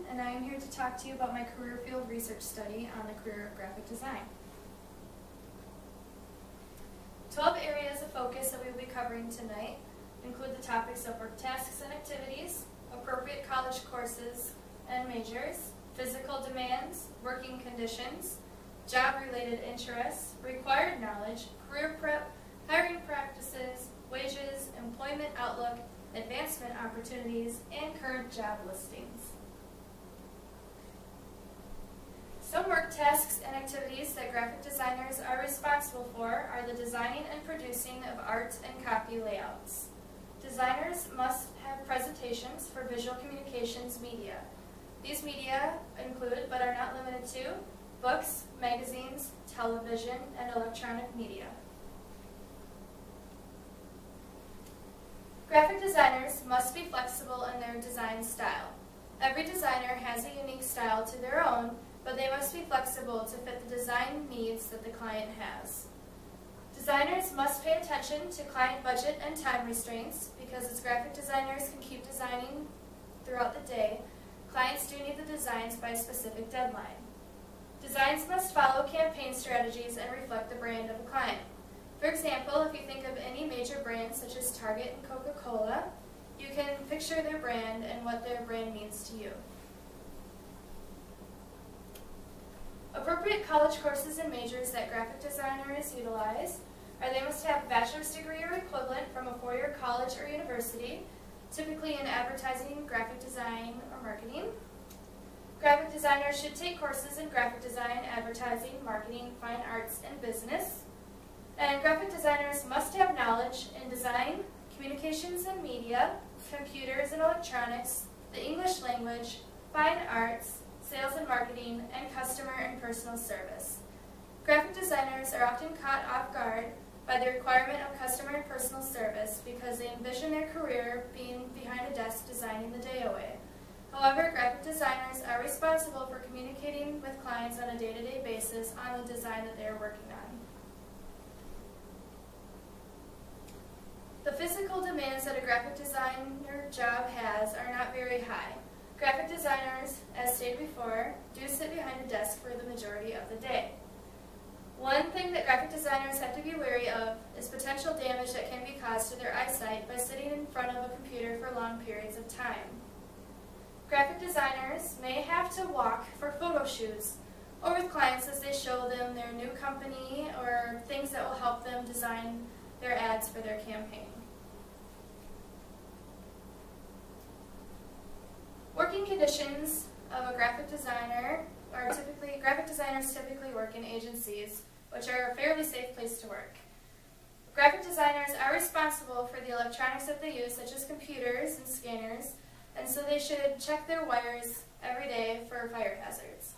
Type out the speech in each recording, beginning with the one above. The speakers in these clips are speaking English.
and I am here to talk to you about my career field research study on the career of graphic design. 12 areas of focus that we will be covering tonight include the topics of work tasks and activities, appropriate college courses and majors, physical demands, working conditions, job-related interests, required knowledge, career prep, hiring practices, wages, employment outlook, advancement opportunities, and current job listings. Some work tasks and activities that graphic designers are responsible for are the designing and producing of art and copy layouts. Designers must have presentations for visual communications media. These media include, but are not limited to, books, magazines, television, and electronic media. Graphic designers must be flexible in their design style. Every designer has a unique style to their own, but they must be flexible to fit the design needs that the client has. Designers must pay attention to client budget and time restraints, because as graphic designers can keep designing throughout the day, clients do need the designs by a specific deadline. Designs must follow campaign strategies and reflect the brand of a client. For example, if you think of any major brands such as Target and Coca-Cola, you can picture their brand and what their brand means to you. Appropriate college courses and majors that graphic designers utilize are they must have a bachelor's degree or equivalent from a four-year college or university, typically in advertising, graphic design, or marketing. Graphic designers should take courses in graphic design, advertising, marketing, fine arts, and business. And graphic designers must have knowledge in design, communications and media, computers and electronics, the English language, fine arts, sales and marketing, and customer and personal service. Graphic designers are often caught off guard by the requirement of customer and personal service because they envision their career being behind a desk designing the day away. However, graphic designers are responsible for communicating with clients on a day-to-day basis on the design that they are working on. The physical demands that a graphic designer job has are not very high. Graphic designers, as stated before, do sit behind a desk for the majority of the day. One thing that graphic designers have to be wary of is potential damage that can be caused to their eyesight by sitting in front of a computer for long periods of time. Graphic designers may have to walk for photo shoots or with clients as they show them their new company or things that will help them design their ads for their campaign. Working conditions of a graphic designer are graphic designers typically work in agencies, which are a fairly safe place to work. Graphic designers are responsible for the electronics that they use, such as computers and scanners, and so they should check their wires every day for fire hazards.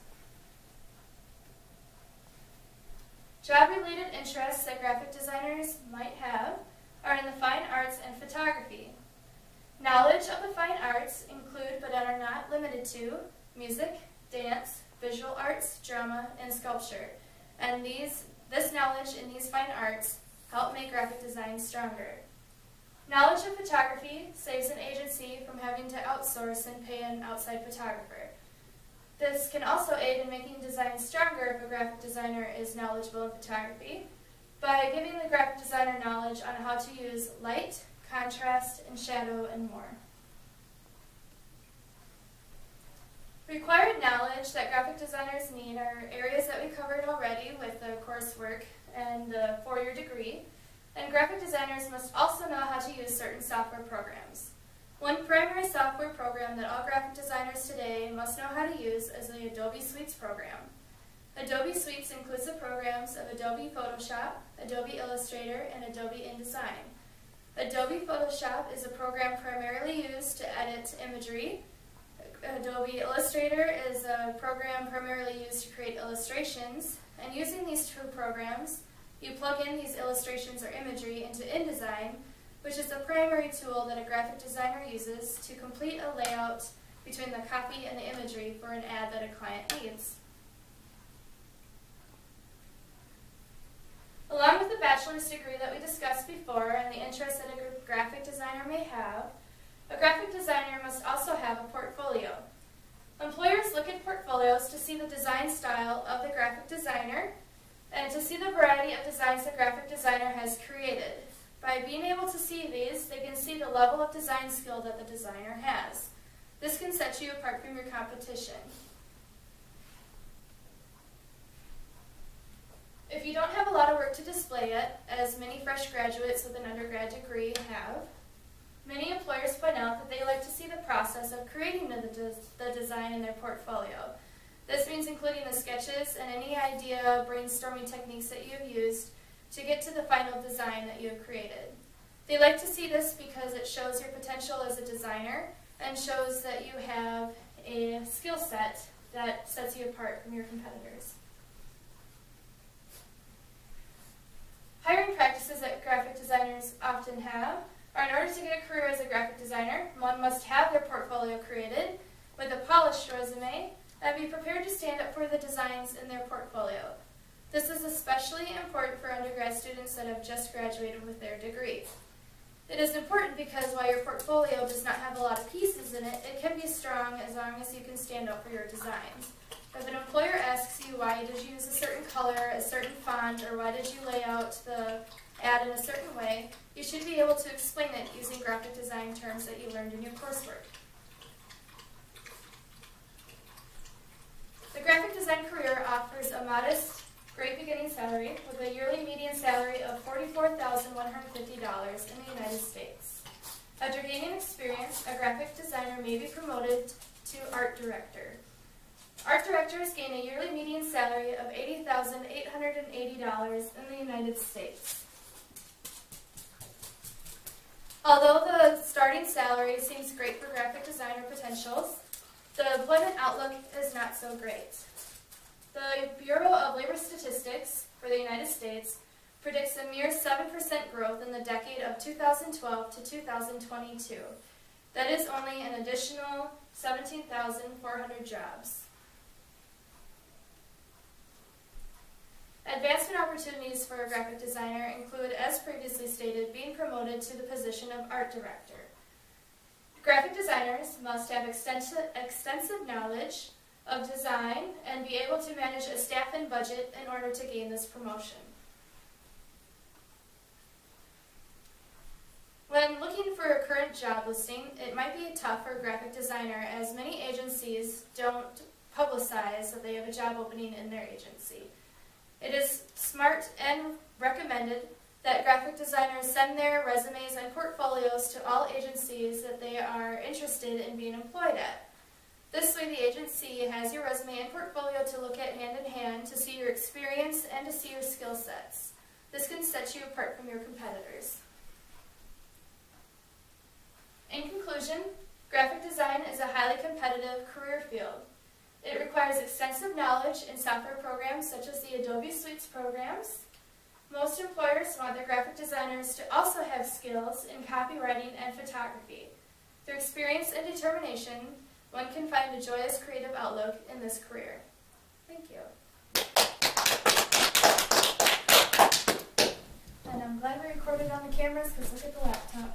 Job-related interests that graphic designers might have are in the fine arts and photography. Knowledge of the fine arts include, but are not limited to, music, dance, visual arts, drama, and sculpture. And this knowledge in these fine arts help make graphic design stronger. Knowledge of photography saves an agency from having to outsource and pay an outside photographer. This can also aid in making design stronger if a graphic designer is knowledgeable in photography by giving the graphic designer knowledge on how to use light, contrast, and shadow, and more. Required knowledge that graphic designers need are areas that we covered already with the coursework and the four-year degree, and graphic designers must also know how to use certain software programs. One primary software program that all graphic designers today must know how to use is the Adobe Suites program. Adobe Suites includes the programs of Adobe Photoshop, Adobe Illustrator, and Adobe InDesign. Adobe Photoshop is a program primarily used to edit imagery. Adobe Illustrator is a program primarily used to create illustrations, and using these two programs, you plug in these illustrations or imagery into InDesign, which is the primary tool that a graphic designer uses to complete a layout between the copy and the imagery for an ad that a client needs. Along with the bachelor's degree that we discussed before and the interest that a graphic designer may have, a graphic designer must also have a portfolio. Employers look at portfolios to see the design style of the graphic designer and to see the variety of designs the graphic designer has created. By being able to see these, they can see the level of design skill that the designer has. This can set you apart from your competition. If you don't have a lot of work to display yet, as many fresh graduates with an undergrad degree have, many employers point out that they like to see the process of creating the design in their portfolio. This means including the sketches and any idea brainstorming techniques that you have used to get to the final design that you have created. They like to see this because it shows your potential as a designer and shows that you have a skill set that sets you apart from your competitors. Hiring practices that graphic designers often have are, in order to get a career as a graphic designer, one must have their portfolio created with a polished resume and be prepared to stand up for the designs in their portfolio. This is especially important for undergrad students that have just graduated with their degree. It is important because while your portfolio does not have a lot of pieces in it, it can be strong as long as you can stand up for your designs. If an employer asks you why did you use a certain color, a certain font, or why did you lay out the ad in a certain way, you should be able to explain it using graphic design terms that you learned in your coursework. The graphic design career offers a modest, great beginning salary with a yearly median salary of $44,150 in the United States. After gaining experience, a graphic designer may be promoted to art director. Art directors gain a yearly median salary of $80,880 in the United States. Although the starting salary seems great for graphic designer potentials, the employment outlook is not so great. The Bureau of Labor Statistics for the United States predicts a mere 7% growth in the decade of 2012 to 2022. That is only an additional 17,400 jobs. Advancement opportunities for a graphic designer include, as previously stated, being promoted to the position of art director. Graphic designers must have extensive knowledge of design and be able to manage a staff and budget in order to gain this promotion. When looking for a current job listing, it might be tough for a graphic designer as many agencies don't publicize that they have a job opening in their agency. It is smart and recommended that graphic designers send their resumes and portfolios to all agencies that they are interested in being employed at. This way the agency has your resume and portfolio to look at hand in hand to see your experience and to see your skill sets. This can set you apart from your competitors. In conclusion, graphic design is a highly competitive career field. It requires extensive knowledge in software programs such as the Adobe Suites programs. Most employers want their graphic designers to also have skills in copywriting and photography. Through experience and determination, one can find a joyous creative outlook in this career. Thank you. And I'm glad we recorded on the cameras because look at the laptop.